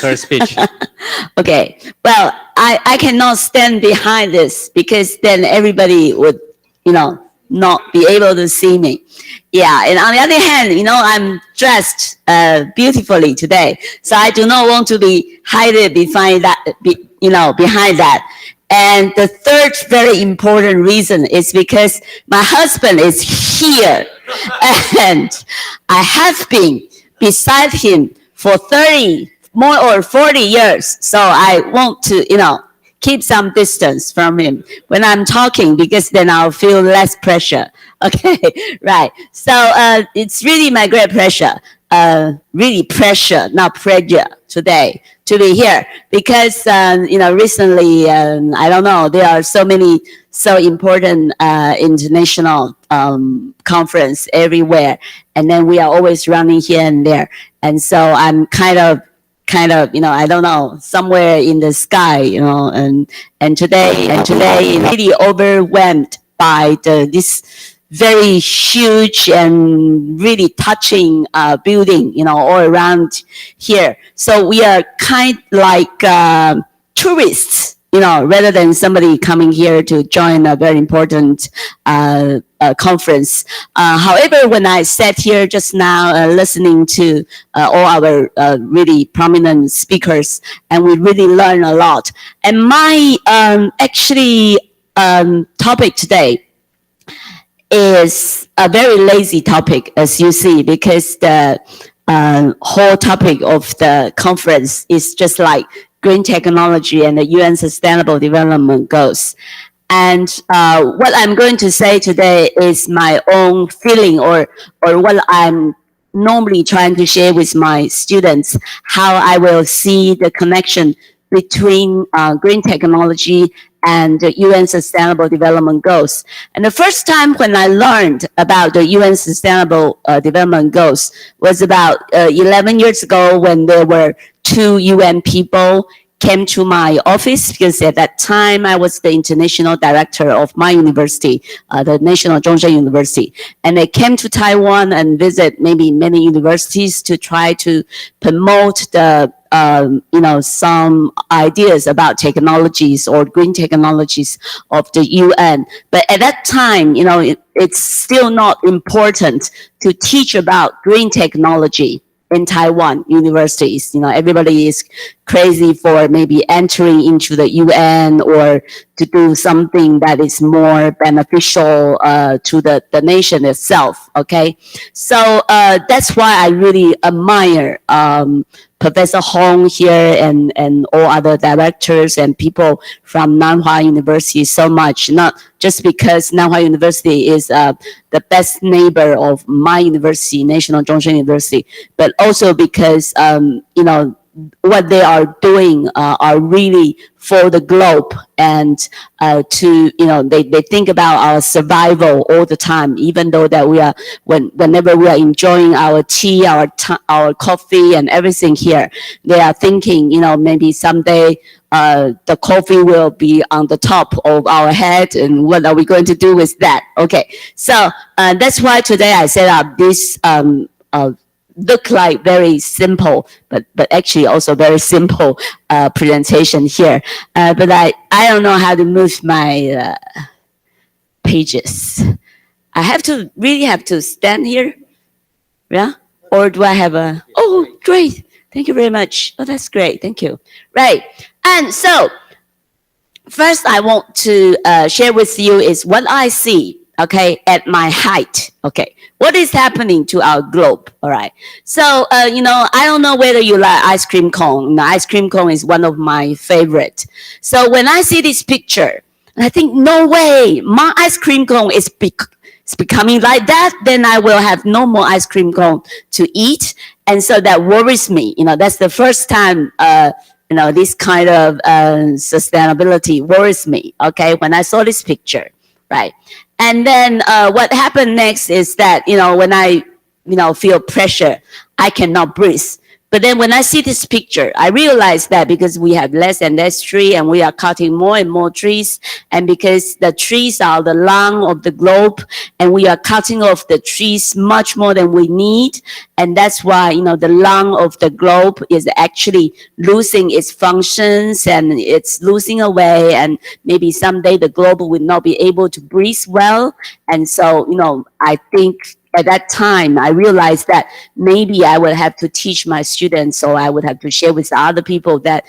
her speech. Okay. Well, I cannot stand behind this because then everybody would, not be able to see me. Yeah. And on the other hand, I'm dressed beautifully today, so I do not want to be hidden behind that. And the third very important reason is because my husband is here and I have been beside him for 30 more or 40 years. So I want to, keep some distance from him when I'm talking because then I'll feel less pressure. Okay, right. So it's really my great pleasure, really pressure, not pressure today to be here because, recently, I don't know, there are so many so important international conference everywhere. And then we are always running here and there. And so I'm kind of, I don't know, somewhere in the sky, and today really overwhelmed by this very huge and really touching building, all around here. So we are kind like tourists, rather than somebody coming here to join a very important conference. However, when I sat here just now listening to all our really prominent speakers, and we really learn a lot. And my topic today is a very lazy topic, as you see, because the whole topic of the conference is just like green technology and the UN Sustainable Development Goals. And what I'm going to say today is my own feeling or what I'm normally trying to share with my students, how I will see the connection between green technology and the UN Sustainable Development Goals. And the first time when I learned about the UN Sustainable Development Goals was about 11 years ago when there were 2 UN people came to my office because at that time I was the international director of my university, the National Zhongzheng University. And they came to Taiwan and visit maybe many universities to try to promote the some ideas about technologies or green technologies of the UN. But at that time, it's still not important to teach about green technology in Taiwan universities. Everybody is crazy for maybe entering into the UN or to do something that is more beneficial to the nation itself. Okay, so that's why I really admire Professor Hong here and all other directors and people from Nanhua University so much, not just because Nanhua University is the best neighbor of my university, National Zhongzheng University, but also because, what they are doing are really for the globe and they think about our survival all the time, even though that we are, whenever we are enjoying our tea, our coffee and everything here, they are thinking, maybe someday the coffee will be on the top of our head and what are we going to do with that? Okay, so that's why today I set up this look like very simple, but actually also very simple presentation here. But I don't know how to move my pages. I really have to stand here, yeah? Or do I have a? Oh, great! Thank you very much. Oh, that's great. Thank you. Right. And so first, I want to share with you is what I see. Okay, at my height. Okay, what is happening to our globe? All right. So, I don't know whether you like ice cream cone. Ice cream cone is one of my favorite. So when I see this picture, I think, no way, my ice cream cone is becoming like that. Then I will have no more ice cream cone to eat. And so that worries me. That's the first time, this kind of sustainability worries me. Okay, when I saw this picture, right? And then what happened next is that, when I, feel pressure, I cannot breathe But then when I see this picture, I realize that because we have less and less tree and we are cutting more and more trees, and because the trees are the lung of the globe and we are cutting off the trees much more than we need, and that's why, the lung of the globe is actually losing its functions and it's losing away, and maybe someday the globe will not be able to breathe well. And so, I think at that time, I realized that maybe I would have to teach my students, or I would have to share with other people that,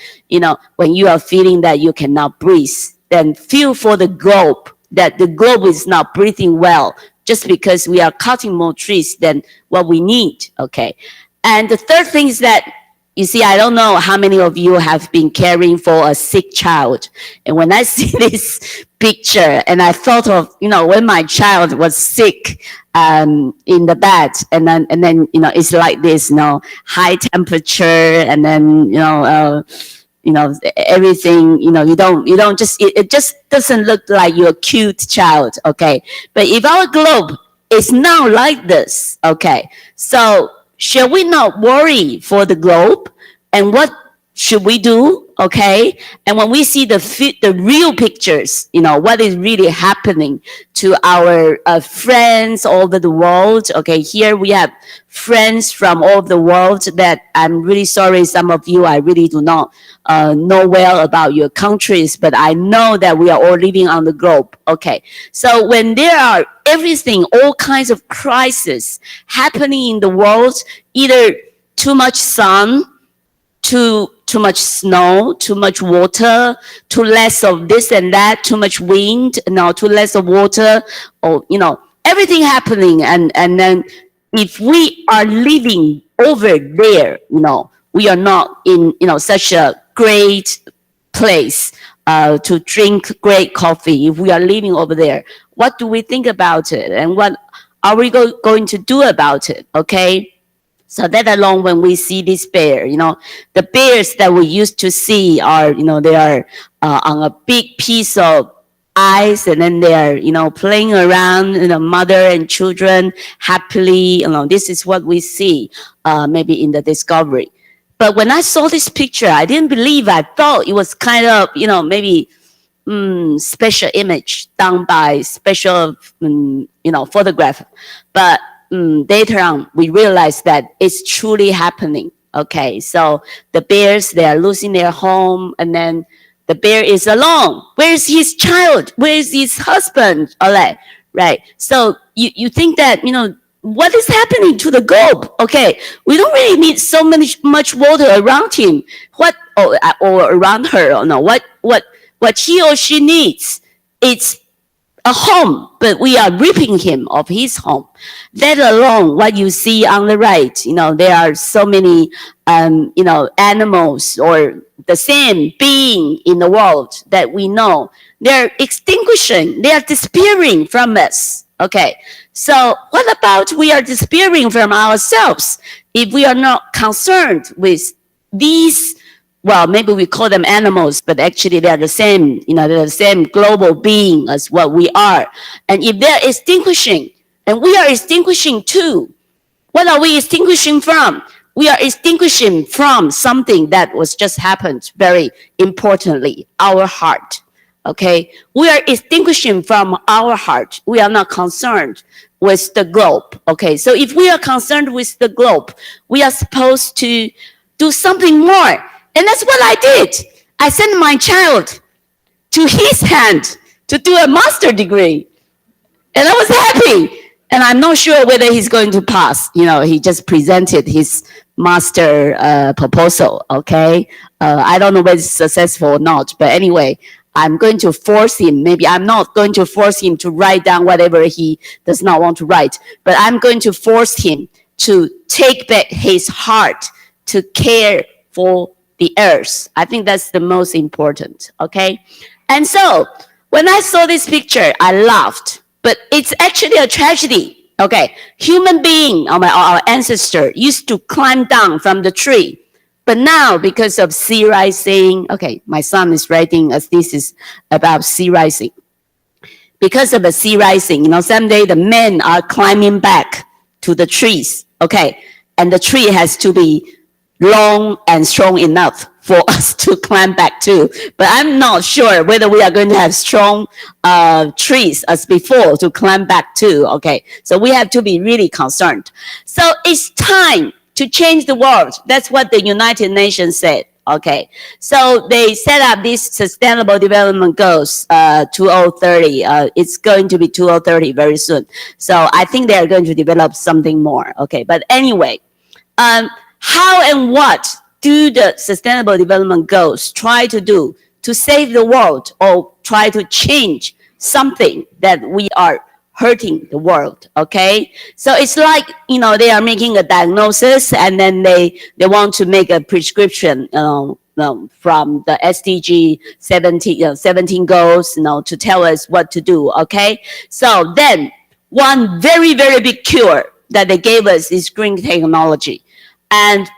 when you are feeling that you cannot breathe, then feel for the globe, that the globe is not breathing well, just because we are cutting more trees than what we need, okay? And the third thing is that, you see, I don't know how many of you have been caring for a sick child. And when I see this picture, and I thought of, when my child was sick in the bed, and then it's like this, high temperature, and then, everything, you don't just, it just doesn't look like your cute child, okay? But if our globe is now like this, okay, so shall we not worry for the globe? And what should we do? Okay. And when we see the real pictures, what is really happening to our friends all over the world. Okay. Here we have friends from all over the world that I'm really sorry. Some of you, I really do not know well about your countries, but I know that we are all living on the globe. Okay. So when there are everything, all kinds of crises happening in the world, either too much sun, too much snow, too much water, too less of this and that, too much wind, too less of water, or, everything happening. And then if we are living over there, we are not in, such a great place to drink great coffee. If we are living over there, what do we think about it? And what are we going to do about it? Okay. So that alone, when we see this bear, the bears that we used to see are, they are on a big piece of ice, and then they are, playing around, mother and children happily. This is what we see maybe in the Discovery. But when I saw this picture, I didn't believe. I thought it was kind of, maybe special image done by special, photograph. But later on, we realized that it's truly happening. Okay, so the bears, they are losing their home, and then the bear is alone. Where's his child? Where's his husband? All right. So you think that, what is happening to the globe? Okay, we don't really need so much water around him. Or around her? No, what he or she needs, it's a home, but we are ripping him of his home. Let alone what you see on the right, there are so many, animals or the same being in the world that we know. They're extinguishing, they are disappearing from us. Okay, so what about we are disappearing from ourselves if we are not concerned with these? Well, maybe we call them animals, but actually they're the same, they're the same global being as what we are. And if they're extinguishing, and we are extinguishing too, what are we extinguishing from? We are extinguishing from something that was just happened, very importantly, our heart. Okay, we are extinguishing from our heart. We are not concerned with the globe. Okay, so if we are concerned with the globe, we are supposed to do something more. And that's what I did. I sent my child to his hand to do a master degree. And I was happy. And I'm not sure whether he's going to pass. He just presented his master proposal, okay? I don't know whether it's successful or not. But anyway, I'm going to force him. Maybe I'm not going to force him to write down whatever he does not want to write. But I'm going to force him to take back his heart to care for the earth. I think that's the most important, okay? And so, when I saw this picture, I laughed. But it's actually a tragedy, okay? Human being, our ancestor, used to climb down from the tree. But now, because of sea rising, okay, my son is writing a thesis about sea rising. Because of the sea rising, someday the men are climbing back to the trees, okay? And the tree has to be long and strong enough for us to climb back to. But I'm not sure whether we are going to have strong trees as before to climb back to. Okay, so we have to be really concerned. So it's time to change the world. That's what the United Nations said. Okay, so they set up these Sustainable Development Goals 2030. It's going to be 2030 very soon. So I think they are going to develop something more. Okay, but anyway, how and what do the Sustainable Development Goals try to do to save the world or try to change something that we are hurting the world? Okay, so it's like, you know, they are making a diagnosis and then they want to make a prescription from the SDG 17 goals, to tell us what to do. Okay, so then one very, very big cure that they gave us is green technology. And,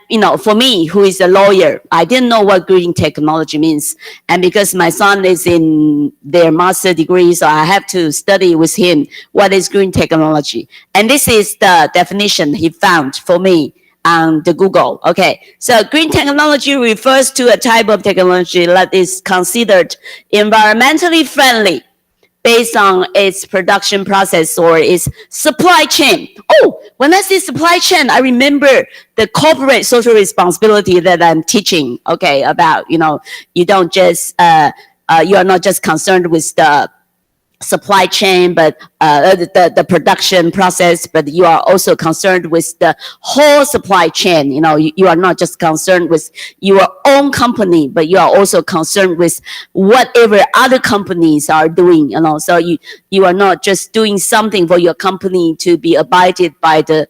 for me, who is a lawyer, I didn't know what green technology means. And because my son is in their master degree, so I have to study with him what is green technology. And this is the definition he found for me on the Google. Okay, so green technology refers to a type of technology that is considered environmentally friendly based on its production process or its supply chain. Oh, when I say supply chain, I remember the corporate social responsibility that I'm teaching, okay, about, you don't just, you are not just concerned with the supply chain, but the production process, but you are also concerned with the whole supply chain. You are not just concerned with your own company, but you are also concerned with whatever other companies are doing. So you are not just doing something for your company to be abided by the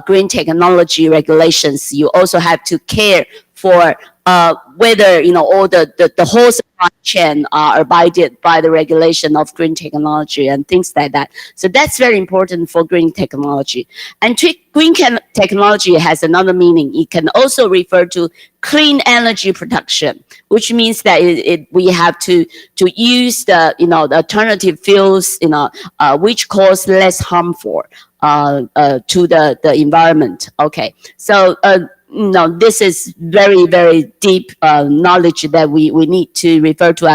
green technology regulations. You also have to care for whether all the whole supply chain are abided by the regulation of green technology and things like that. So that's very important for green technology. And green technology has another meaning. It can also refer to clean energy production, which means that we have to use the the alternative fuels which cause less harmful to the environment. Okay, so this is very, very deep knowledge that we need to refer to.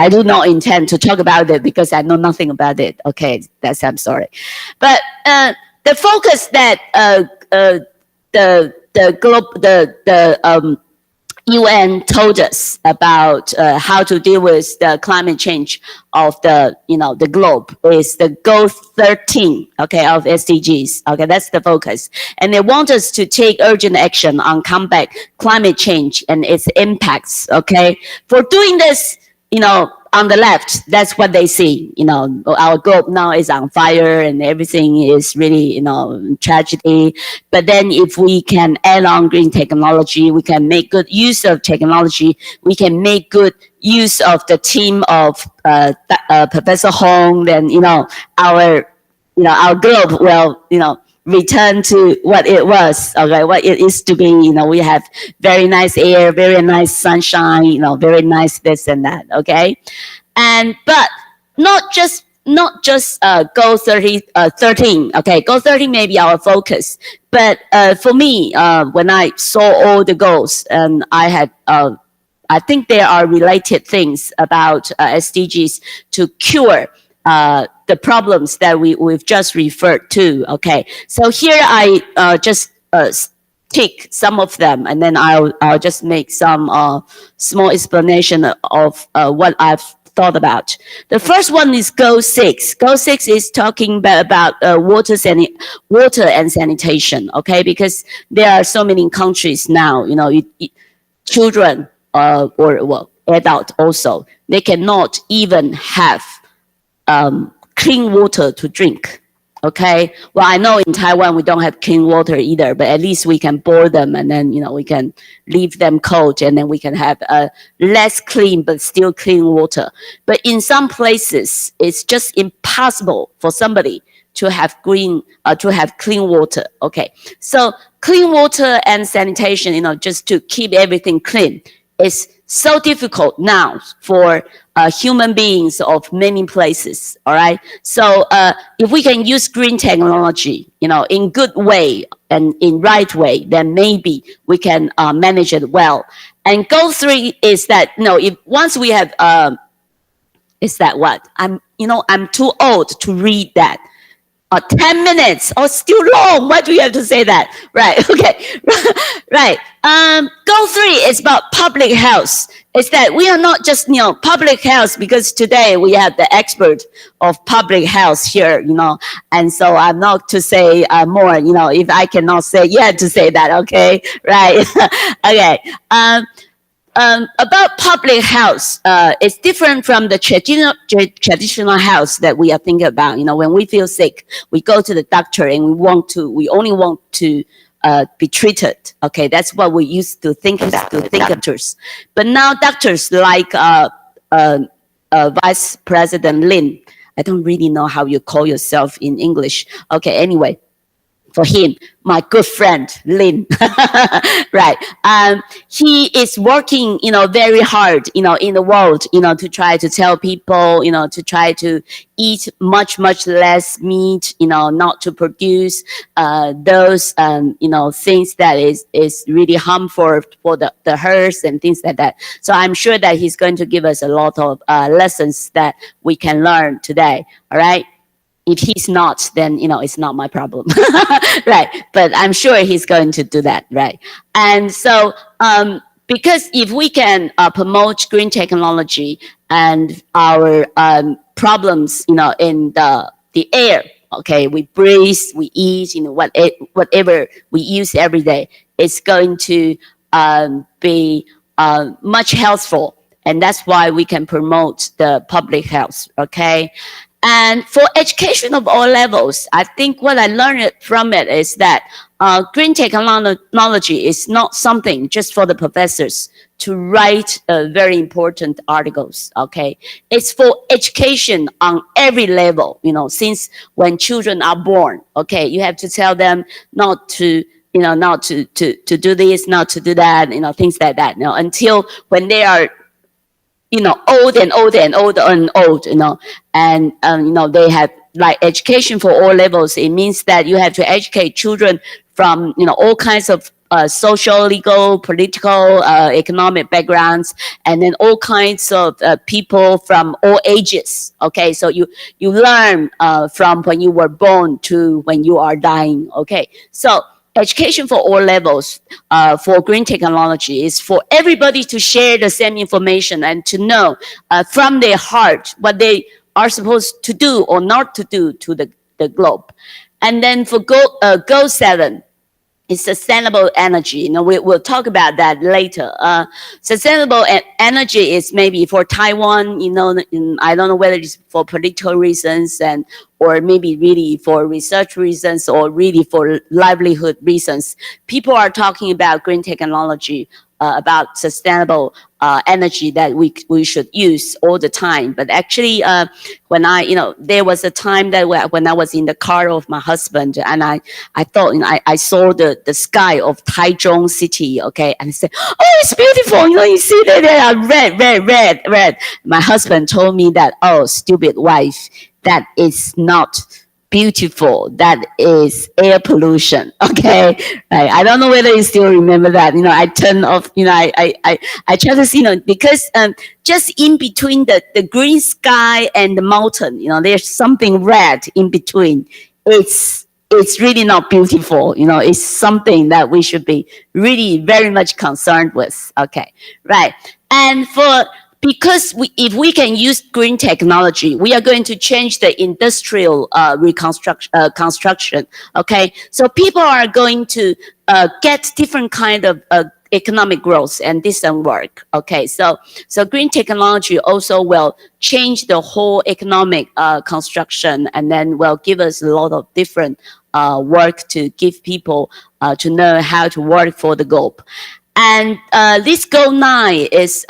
I do not intend to talk about it because I know nothing about it. Okay, I'm sorry. But the focus that the UN told us about how to deal with the climate change of the globe is the goal 13, okay, of SDGs. Okay, that's the focus, and they want us to take urgent action on combat climate change and its impacts. Okay, for doing this, on the left, that's what they see. Our globe now is on fire and everything is really, tragedy. But then if we can add on green technology, we can make good use of technology. We can make good use of the team of Professor Hong. Then, our globe will, return to what it was, okay, what it is to be. We have very nice air, very nice sunshine, very nice this and that, okay? But not just goal 13, okay? Goal 13 may be our focus, but for me, when I saw all the goals, and I think there are related things about SDGs to cure the problems that we've just referred to. Okay, so here I just take some of them, and then I'll just make some small explanation of what I've thought about. The first one is goal 6. Goal 6 is talking about water and sanitation. Okay, because there are so many countries now, children or adults also, they cannot even have clean water to drink. Okay, well, I know in Taiwan we don't have clean water either, but at least we can boil them, and then we can leave them cold, and then we can have less clean but still clean water. But in some places, it's just impossible for somebody to have clean water. Okay, so clean water and sanitation, just to keep everything clean, is so difficult now for human beings of many places, all right? So if we can use green technology, in good way and in right way, then maybe we can manage it well. And goal 3 is that, if once we have, is that what? I'm too old to read that. 10 minutes, still long. Why do you have to say that? Right, okay, right. Goal 3 is about public health. It's that we are not just, public health, because today we have the expert of public health here, and so I'm not to say more, if I cannot say, you have to say that, okay, right, okay. About public health, it's different from the traditional health that we are thinking about. When we feel sick, we go to the doctor and we only want to be treated. Okay, that's what we used to think about, doctors. But now doctors like Vice President Lin, I don't really know how you call yourself in English. Okay, anyway. For him, my good friend, Lin, right? He is working, very hard, in the world, to try to tell people, to try to eat much less meat, not to produce those, things that is really harmful for the herds and things like that. So I'm sure that he's going to give us a lot of lessons that we can learn today. All right. If he's not, then, it's not my problem, right? But I'm sure he's going to do that, right? And so, because if we can promote green technology and our problems, in the air, okay, we breathe, we eat, whatever we use every day, it's going to be much healthful. And that's why we can promote the public health, okay? And for education of all levels, I think what I learned from it is that green technology is not something just for the professors to write very important articles, okay? It's for education on every level, since when children are born, okay? You have to tell them not to, not to do this, not to do that, things like that, until when they are old and old, and they have like education for all levels. It means that you have to educate children from, all kinds of social, legal, political, economic backgrounds, and then all kinds of people from all ages. Okay, so you learn from when you were born to when you are dying. Okay, so education for all levels for green technology is for everybody to share the same information and to know from their heart what they are supposed to do or not to do to the globe. And then for goal 7, is sustainable energy. We'll talk about that later. Sustainable energy is maybe for Taiwan, I don't know whether it's for political reasons or maybe really for research reasons or really for livelihood reasons. People are talking about green technology, about sustainable energy that we should use all the time. But actually, when there was a time that when I was in the car of my husband, and I thought, I saw the sky of Taichung city, okay, and I said, oh, it's beautiful, you see that they are red. My husband told me that, oh, stupid wife, that is not beautiful, that is air pollution, okay? Right. I don't know whether you still remember that. I turned off, I try to see, because just in between the green sky and the mountain, there's something red in between. It's really not beautiful, it's something that we should be really very much concerned with, okay? Right. And because if we can use green technology, we are going to change the industrial construction, okay? So people are going to get different kind of economic growth, and this will work, okay? So green technology also will change the whole economic construction, and then will give us a lot of different work to give people to know how to work for the globe. And this goal 9 is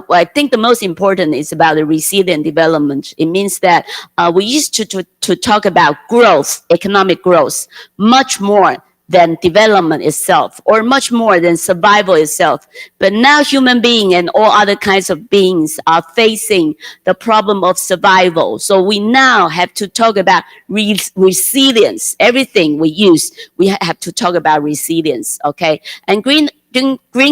I think the most important is about the resilient development. It means that we used to talk about growth, economic growth, much more than development itself, or much more than survival itself. But now human beings and all other kinds of beings are facing the problem of survival. So we now have to talk about resilience. Everything we use, we have to talk about resilience, okay? And green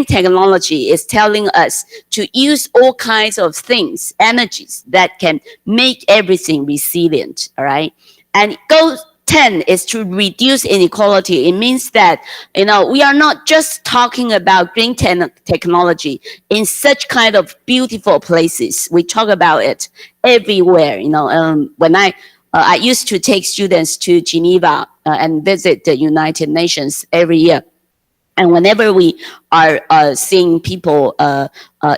technology is telling us to use all kinds of things, energies that can make everything resilient, all right? And goal 10 is to reduce inequality. It means that, we are not just talking about green technology in such kind of beautiful places. We talk about it everywhere. When I used to take students to Geneva and visit the United Nations every year. And whenever we are seeing people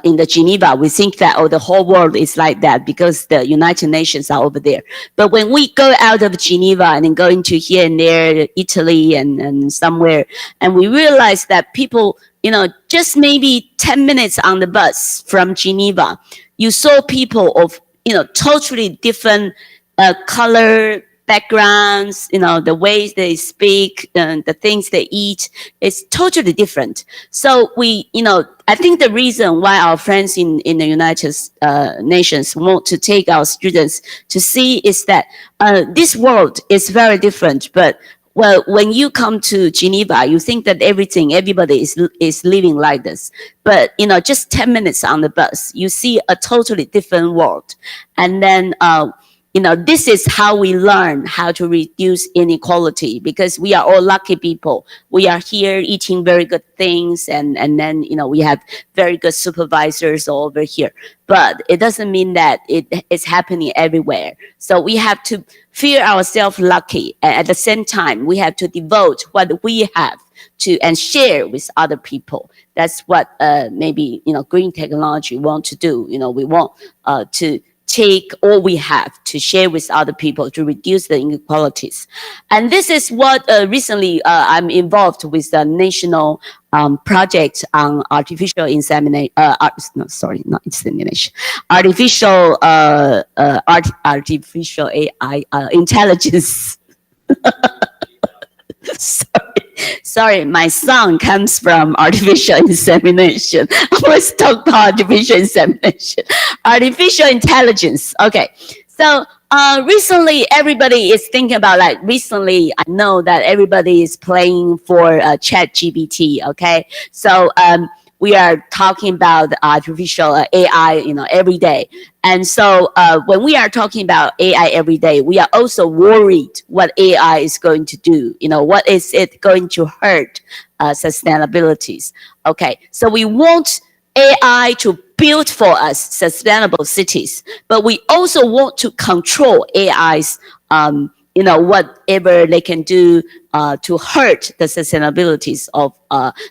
in the Geneva, we think that, the whole world is like that because the United Nations are over there. But when we go out of Geneva and then go into here and there, Italy and somewhere, and we realize that people, just maybe 10 minutes on the bus from Geneva, you saw people of, totally different color, backgrounds, the ways they speak, the things they eat, is totally different. So I think the reason why our friends in the United Nations want to take our students to see is that this world is very different. But when you come to Geneva, you think that everybody is living like this. But, just 10 minutes on the bus, you see a totally different world. And then, this is how we learn how to reduce inequality, because we are all lucky people. We are here eating very good things, and then, we have very good supervisors all over here. But it doesn't mean that it is happening everywhere. So we have to feel ourselves lucky. At the same time, we have to devote what we have to and share with other people. That's what maybe, green technology want to do. We want to take all we have to share with other people to reduce the inequalities. And this is what recently I'm involved with the national project on artificial insemination. Artificial AI intelligence. Sorry, my son comes from artificial insemination. I always talk about artificial insemination. Artificial intelligence. Okay. So recently everybody is thinking about, recently I know that everybody is playing for ChatGPT. Okay. So we are talking about artificial AI, every day. And so when we are talking about AI every day, we are also worried what AI is going to do. What is it going to hurt sustainabilities? Okay, so we want AI to build for us sustainable cities, but we also want to control AI's whatever they can do to hurt the sustainabilities of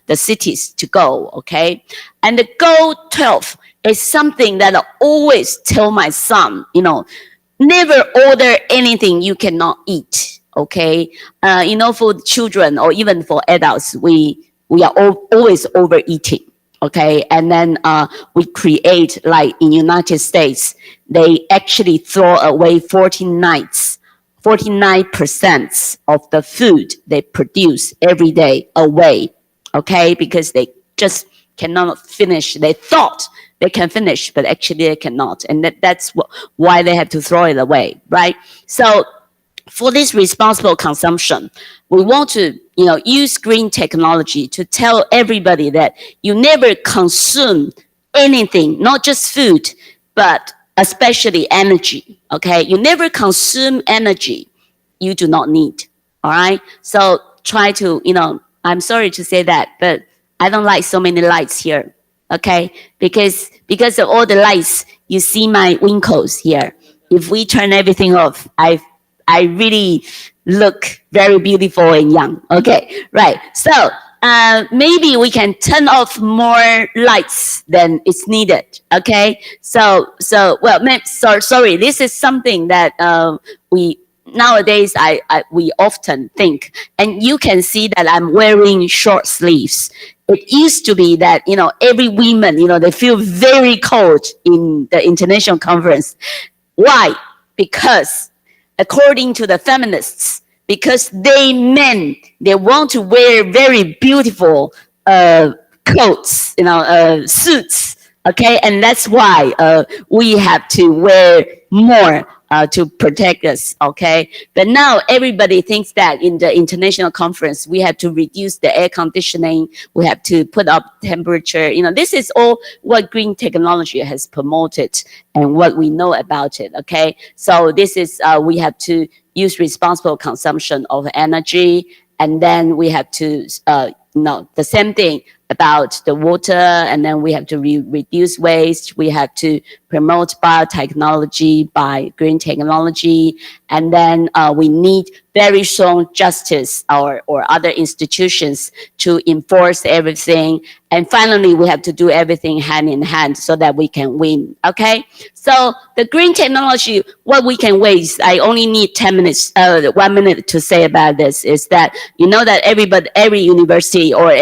the cities to go, okay? And the goal 12 is something that I always tell my son, never order anything you cannot eat, okay? For children or even for adults, we are always overeating, okay? And then we create, like in United States, they actually throw away 49% of the food they produce every day away, okay? Because they just cannot finish. They thought they can finish, but actually they cannot. And that's why they have to throw it away, right? So for this responsible consumption, we want to, use green technology to tell everybody that you never consume anything, not just food, but especially energy, okay? You never consume energy you do not need, all right? So try to, I'm sorry to say that, but I don't like so many lights here, okay? Because of all the lights, you see my wrinkles here. If we turn everything off, I really look very beautiful and young, okay? Right, so maybe we can turn off more lights than it's needed, okay? So sorry, this is something that nowadays we often think, and you can see that I'm wearing short sleeves. It used to be that, every woman, they feel very cold in the international conference. Why? Because according to the feminists, because they want to wear very beautiful coats, suits. Okay, and that's why we have to wear more to protect us. Okay, but now everybody thinks that in the international conference we have to reduce the air conditioning, we have to put up temperature. This is all what green technology has promoted and what we know about it. Okay, so this is we have to use responsible consumption of energy, and then we have to the same thing about the water, and then we have to reduce waste. We have to promote biotechnology by green technology, and then we need very strong justice or other institutions to enforce everything. And finally, we have to do everything hand in hand so that we can win. Okay, so the green technology, what we can waste, I only need 10 minutes, 1 minute to say about this, is that that every university or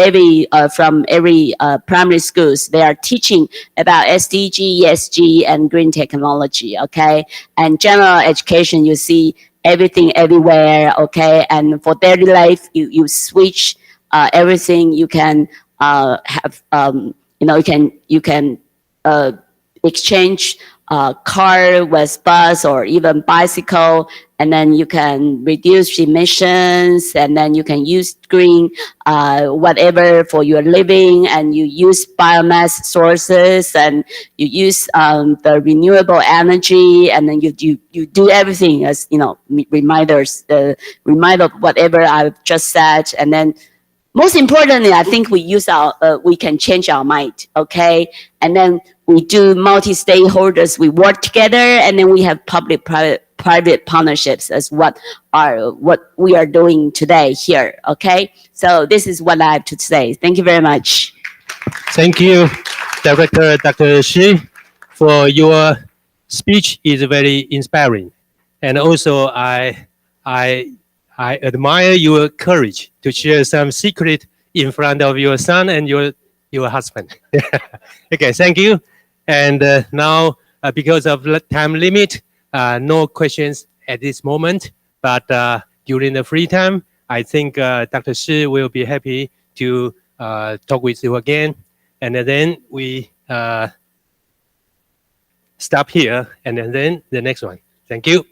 from every primary schools, they are teaching about SDG, ESG, and green technology. Okay, and general education, you see everything everywhere. Okay, and for daily life, you switch everything. You can have you can exchange car with bus or even bicycle, and then you can reduce emissions, and then you can use green whatever for your living, and you use biomass sources, and you use the renewable energy, and then you do everything as reminders, the reminder of whatever I've just said. And then most importantly, I think we can change our mind. Okay, and then we do multi-stakeholders, we work together, and then we have public-private partnerships as what we are doing today here. Okay, so this is what I have to say. Thank you very much. Thank you, Director Dr. Shi, for your speech. Is very inspiring, and also I admire your courage to share some secret in front of your son and your husband. Okay, thank you. And now, because of time limit, no questions at this moment. But during the free time, I think Dr. Shi will be happy to talk with you again. And then we stop here, and then the next one. Thank you.